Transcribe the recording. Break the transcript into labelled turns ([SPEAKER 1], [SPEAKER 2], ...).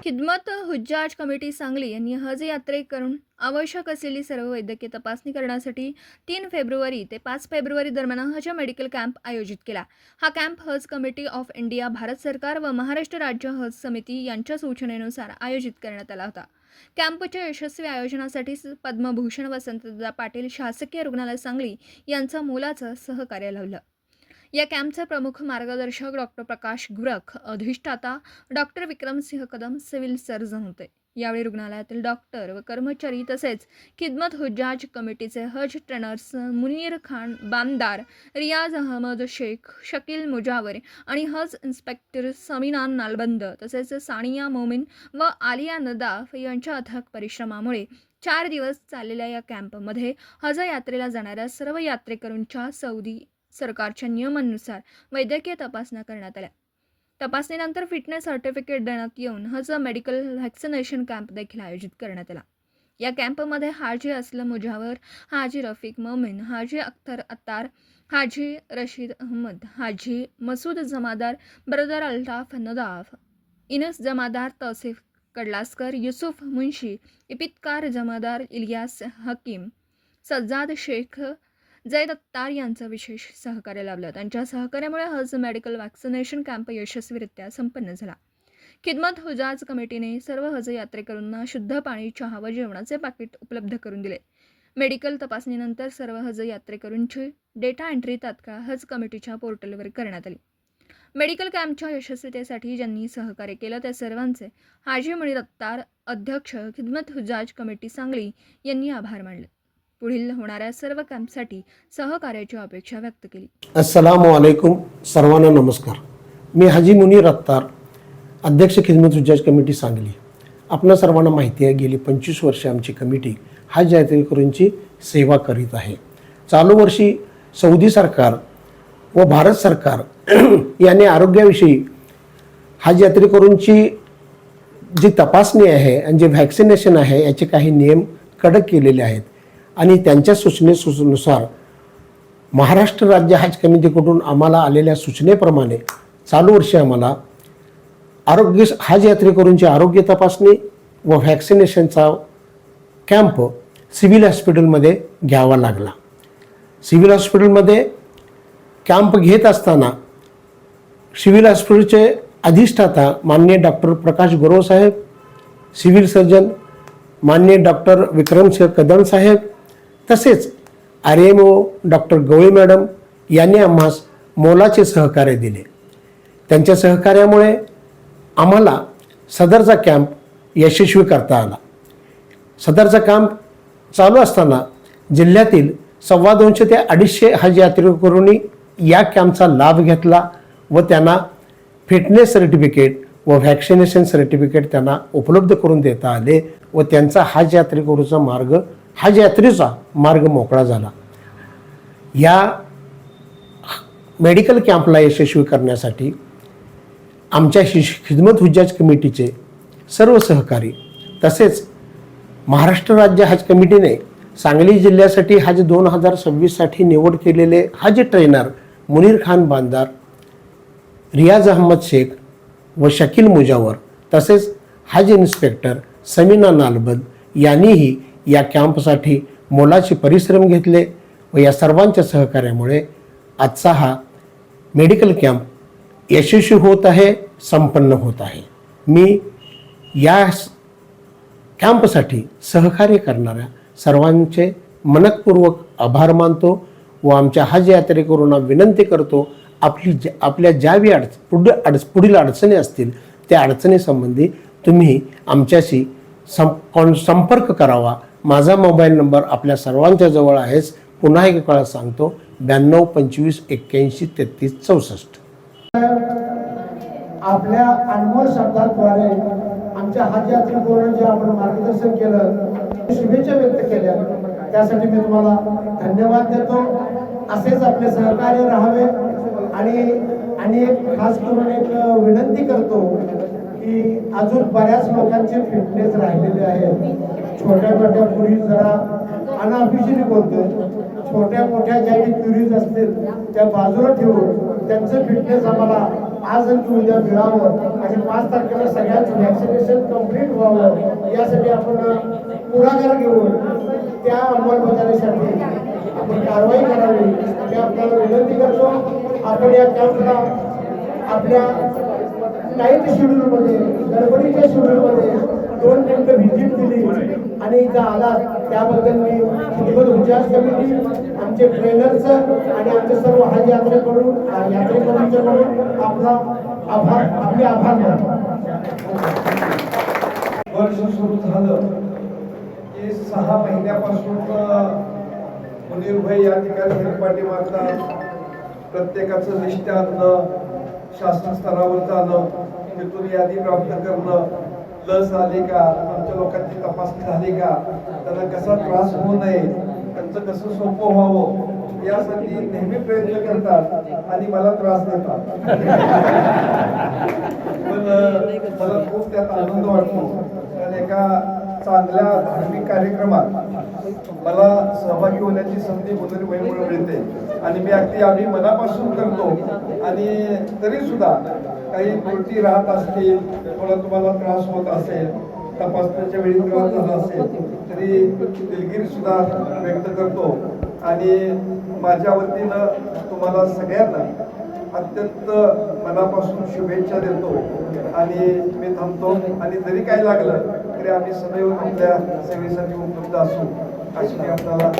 [SPEAKER 1] खिदमत हुज्जाज कमिटी सांगली यांनी हज यात्रेकरून आवश्यक असलेली सर्व वैद्यकीय तपासणी करण्यासाठी 3 फेब्रुवारी ते 5 फेब्रुवारी दरम्यान हज मेडिकल कॅम्प आयोजित केला। हा camp Haj committee of India, Bharat सरकार व महाराष्ट्र राज्य हज समिती यांच्या सूचनेनुसार आयोजित करण्यात आला होता। कॅम्पच्या यशस्वी आयोजनासाठी पद्मभूषण वसंतदादा पाटील शासकीय रुग्णालय सांगली यांचा मोलाचं सहकार्य लाभलं। या कॅम्पचे प्रमुख मार्गदर्शक डॉक्टर प्रकाश गुरख, अधिष्ठाता doctor Vikramsingh Kadam civil surgeon होते। यावेळी रुग्णालयातील डॉक्टर व कर्मचारी तसेच खिदमत हुज्जाज कमिटीचे हज ट्रेनर्स मुनीर खान बामदार, रियाज अहमद शेख, शकील मुजावर आणि हज इन्स्पेक्टर समीना नालबंद तसेच सानिया मोमिन व आलिया नदाफ यांच्या अथक परिश्रमामुळे 4 दिवस चाललेल्या या कॅम्पमध्ये हज यात्रेला जाणाऱ्या सर्व यात्रेकरूंच्या सौदी सरकारच्या नियमानुसार वैद्यकीय तपासण्या करण्यात आल्या। तपासणीनंतर फिटनेस सर्टिफिकेट देण्यात येऊन हज मेडिकल व्हॅक्सिनेशन कॅम्प देखील आयोजित करण्यात आला। या कॅम्पमध्ये हाजी असलम मुजावर, हाजी रफिक मोमिन, हाजी अख्तर अत्तार, हाजी रशीद अहमद, हाजी मसूद जमादार, ब्रदर अल्ताफ नदाफ, इनस जमादार, तौसिफ कडलास्कर, युसुफ मुंशी, इपितकार जमादार, इलियास हकीम, सज्जाद शेख, जैद अत्तार यांचं विशेष सहकार्य लाभलं। त्यांच्या सहकार्यामुळे हज मेडिकल व्हॅक्सिनेशन कॅम्प यशस्वीरित्या संपन्न झाला। खिदमत हुज्जाज कमिटीने सर्व हज यात्रेकरूंना शुद्ध पाणी, चहा व जेवणाचे पाकिट उपलब्ध करून दिले। मेडिकल तपासणीनंतर सर्व हज यात्रेकरूंची डेटा एंट्री तात्काळ हज कमिटीच्या पोर्टलवर करण्यात आली। मेडिकल कॅम्पच्या यशस्वीतेसाठी ज्यांनी सहकार्य केलं त्या सर्वांचे हाजी मुनीर अत्तार, अध्यक्ष खिदमत हुज्जाज कमिटी सांगली यांनी आभार मानले। पुढील होणाऱ्या सर्व कॅम्पसाठी सहकार्याची अपेक्षा व्यक्त केली।
[SPEAKER 2] अस्सलामु अलैकुम, सर्वांना नमस्कार। मी हाजी मुनीर अत्तार, अध्यक्ष खिदमत हुज्जाज कमिटी सांगली। आपणा सर्वांना माहिती आहे, गेली 25 वर्षे आमची कमिटी हज यात्रेकरूंची सेवा करीत आहे। चालू वर्षी सौदी सरकार व भारत सरकार यांनी आरोग्याविषयी हज यात्रेकरूंची जी तपासणी आहे आणि जे व्हॅक्सिनेशन आहे याचे काही नियम कडक केलेले आहेत आणि त्यांच्या सूचनेनुसार महाराष्ट्र राज्य हज कमिटीकडून आम्हाला आलेल्या सूचनेप्रमाणे चालू वर्षी आम्हाला हज यात्रेकरूंची आरोग्य तपासणी व व्हॅक्सिनेशनचा कॅम्प सिव्हिल हॉस्पिटलमध्ये घ्यावा लागला। सिव्हिल हॉस्पिटलमध्ये कॅम्प घेत असताना सिव्हिल हॉस्पिटलचे अधिष्ठाता माननीय डॉक्टर प्रकाश गुरव साहेब, सिव्हिल सर्जन माननीय डॉक्टर विक्रमसिंह कदम साहेब तसेच RMO डॉक्टर गवळी मॅडम यांनी आम्हास मोलाचे सहकार्य दिले। त्यांच्या सहकार्यामुळे आम्हाला सदरचा कॅम्प यशस्वी करता आला। सदरचा कॅम्प चालू असताना जिल्ह्यातील 250 ते 250 हज यात्रेकरूंनी या कॅम्पचा लाभ घेतला व त्यांना फिटनेस सर्टिफिकेट व व्हॅक्सिनेशन सर्टिफिकेट त्यांना उपलब्ध करून देता आले व त्यांचा हज यात्रेचा मार्ग मोकळा झाला। या मेडिकल कॅम्पला यशस्वी करण्यासाठी आमच्या खिदमत हुज्जाज कमिटीचे सर्व सहकारी तसेच महाराष्ट्र राज्य हज कमिटीने सांगली जिल्ह्यासाठी हज 2026 साठी निवड केलेले हज ट्रेनर मुनीर खान बामदार, रियाज अहमद शेख व शकील मुजावर तसेच हज इन्स्पेक्टर समीना नालबंद यांनीही या कॅम्पसाठी मोलाचे परिश्रम घेतले व या सर्वांच्या सहकार्यामुळे आजचा हा मेडिकल कॅम्प यशस्वी होत आहे, संपन्न होत आहे। मी या कॅम्पसाठी सहकार्य करणाऱ्या सर्वांचे मनपूर्वक आभार मानतो व आमच्या हज यात्रेकरूंना विनंती करतो, आपल्या ज्याही पुढील अडचणी असतील त्या अडचणीसंबंधी तुम्ही आमच्याशी संपर्क करावा। माझा मोबाईल नंबर आपल्या सर्वांच्या जवळ आहेच। पुन्हा एक वेळा सांगतो, 92 25 81 33 64।
[SPEAKER 3] आपल्या अनमोल शब्दांद्वारे आमच्या हज यात्रेकरूंना जे आपण मार्गदर्शन केलं, शुभेच्छा व्यक्त केल्या, त्यासाठी मी तुम्हाला धन्यवाद देतो। असेच आपले सहकार्य राहावे आणि एक खास करून एक विनंती करतो की अजून बऱ्याच लोकांचे फिटनेस राहिलेले आहेत। छोट्या छोट्या पुरी जरा अनऑफिशियली बोलतो, छोट्या मोठ्या ज्या क्युरीज असतील त्या बाजूला ठेवून त्यांचं फिटनेस आम्हाला आज आणि उद्या मिळावं आणि 5 तारखेला सगळ्यांचं व्हॅक्सिनेशन कम्प्लीट व्हावं यासाठी आपण पुढाकार घेऊन त्या अंमलबजावणीसाठी आपण कारवाई करावी मी आपल्याला विनंती करतो. आपण या कॅम्पला आपल्या टाईट शेड्यूलमध्ये गडबडीच्या शेड्यूलमध्ये 2 मिनिटं व्हिजिट दिली आणि इथं आला त्याबद्दल मी खिदमत हुज्जाज कमिटी आमचे ट्रेनर्स आणि आमचे सर्व हज यात्रेकरूंच्याकडून आपले आभार मानतो.
[SPEAKER 4] वर्ष सुरू झालं की 6 महिन्यापासून मुनीर भाई या ठिकाणी हेलपाटी मारतात. प्रत्येकाचं लिस्ट आणणं, शासन स्तरावर जाणं, तिथून यादी प्राप्त करणं, लस आली का, आमच्या लोकांची तपासणी झाली का, त्यांना कसा त्रास होऊ नये, त्यांचं कसं सोपं व्हावं यासाठी नेहमी प्रयत्न करतात आणि मला त्रास देतात. पण मला खूप त्यात आनंद वाटतो कारण एका चांगल्या धार्मिक कार्यक्रमात मला सहभागी होण्याची संधी मुनीर भाईमुळे मिळते आणि मी अगदी मनापासून करतो. आणि तरी सुद्धा काही त्रुटी राहत असतील, थोडा तुम्हाला त्रास होत असेल, तपासण्याच्या वेळी त्रास झाला असेल तरी दिलगिरी सुद्धा व्यक्त करतो आणि माझ्या वतीनं तुम्हाला सगळ्यांना अत्यंत मनापासून शुभेच्छा देतो आणि मी थांबतो. आणि जरी काय लागलं तरी आम्ही सदैव आपल्या सेवेसाठी उपलब्ध असू अशी मी आपल्याला